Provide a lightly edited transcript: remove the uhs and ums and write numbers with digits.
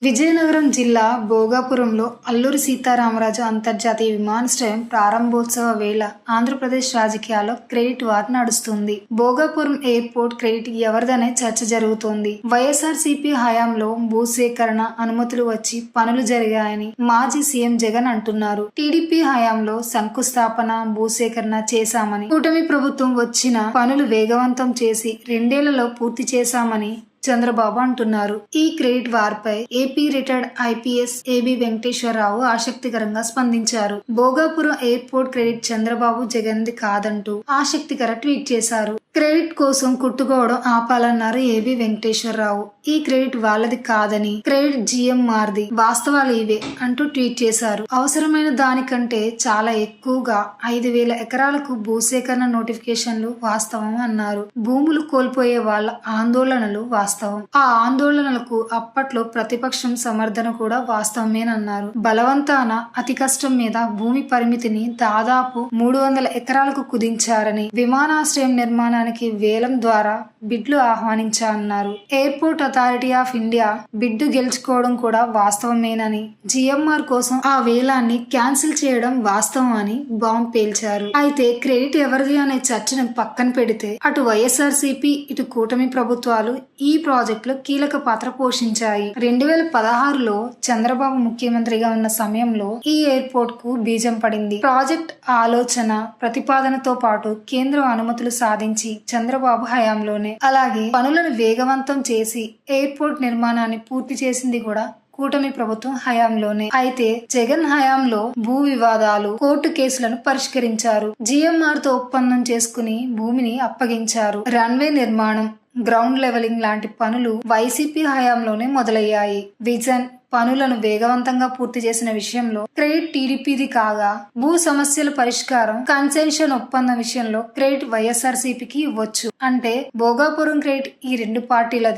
విజయనగరం జిల్లా భోగాపురంలో అల్లూరి సీతారామరాజు అంతర్జాతీయ విమానాశ్రయం ప్రారంభోత్సవ వేళ ఆంధ్రప్రదేశ్ రాజకీయాల్లో క్రెడిట్ వార్ నడుస్తుంది. భోగాపురం ఎయిర్పోర్ట్ క్రెడిట్ ఎవరిదనే చర్చ జరుగుతోంది. వైఎస్ఆర్సీపీ హయాంలో భూసేకరణ అనుమతులు వచ్చి పనులు జరిగాయని మాజీ సీఎం జగన్ అంటున్నారు. టీడీపీ హయాంలో శంకుస్థాపన భూసేకరణ చేశామని, కూటమి ప్రభుత్వం వచ్చిన పనులు వేగవంతం చేసి 2 ఏళ్లలో పూర్తి చేశామని చంద్రబాబు అంటున్నారు. ఈ క్రెడిట్ వార్పై AP retired IPS AB Venkateswara Rao ఆసక్తికరంగా స్పందించారు. భోగాపురం ఎయిర్పోర్ట్ క్రెడిట్ చంద్రబాబు జగన్ది కాదంటూ ఆసక్తికర ట్వీట్ చేశారు. క్రెడిట్ కోసం కుట్టుకోవడం ఆపాలన్నారు ఏబి వెంకటేశ్వరరావు. ఈ క్రెడిట్ వాళ్ళది కాదని, క్రెడిట్ జిఎంఆర్ది, వాస్తవాలు ఇవే అంటూ ట్వీట్ చేశారు. అవసరమైన దానికంటే చాలా ఎక్కువగా 5,000 ఎకరాలకు భూసేకరణ నోటిఫికేషన్లు వాస్తవం అన్నారు. భూములు కోల్పోయే వాళ్ళ ఆందోళనలు వాస్తవం. ఆ ఆందోళనలకు అప్పట్లో ప్రతిపక్షం సమర్థన కూడా వాస్తవమేనన్నారు. బలవంతాన అతి కష్టం మీద భూమి పరిమితిని దాదాపు 300 ఎకరాలకు కుదించారని, విమానాశ్రయం నిర్మాణానికి వేలం ద్వారా బిడ్లు ఆహ్వానించారన్నారు. ఎయిర్పోర్ట్ అథారిటీ ఆఫ్ ఇండియా బిడ్డు గెలుచుకోవడం కూడా వాస్తవమేనని, జిఎంఆర్ కోసం ఆ వేలాన్ని క్యాన్సిల్ చేయడం వాస్తవం అని బాంబు పేల్చారు. అయితే క్రెడిట్ ఎవరిది అనే చర్చను పక్కన పెడితే అటు వైఎస్ఆర్సీపీ ఇటు కూటమి ప్రభుత్వాలు ఈ ప్రాజెక్టులో కీలక పాత్ర పోషించాయి. 2016లో చంద్రబాబు ముఖ్యమంత్రిగా ఉన్న సమయంలో ఈ ఎయిర్పోర్ట్ కు బీజం పడింది. ప్రాజెక్ట్ ఆలోచన ప్రతిపాదనతో పాటు కేంద్రం అనుమతులు సాధించి చంద్రబాబు హయాంలోనే, అలాగే పనులను వేగవంతం చేసి ఎయిర్పోర్ట్ నిర్మాణాన్ని పూర్తి చేసింది కూడా కూటమి ప్రభుత్వం హయాంలోనే. అయితే జగన్ హయాంలో భూ వివాదాలు, కోర్టు కేసులను పరిష్కరించారు. జిఎంఆర్ తో ఒప్పందం చేసుకుని భూమిని అప్పగించారు. రన్వే నిర్మాణం, గ్రౌండ్ లెవెలింగ్ లాంటి పనులు వైసీపీ హయాంలోనే మొదలయ్యాయి. విజన్ పనులను వేగవంతంగా పూర్తి చేసిన విషయంలో క్రెడిట్ టీడీపీది కాగా, భూ సమస్యల పరిష్కారం, కన్సెషన్ ఒప్పందం విషయంలో క్రెడిట్ వైఎస్ఆర్సీపీకి ఇవ్వచ్చు. అంటే భోగాపురం క్రెడిట్ ఈ 2 పార్టీలది.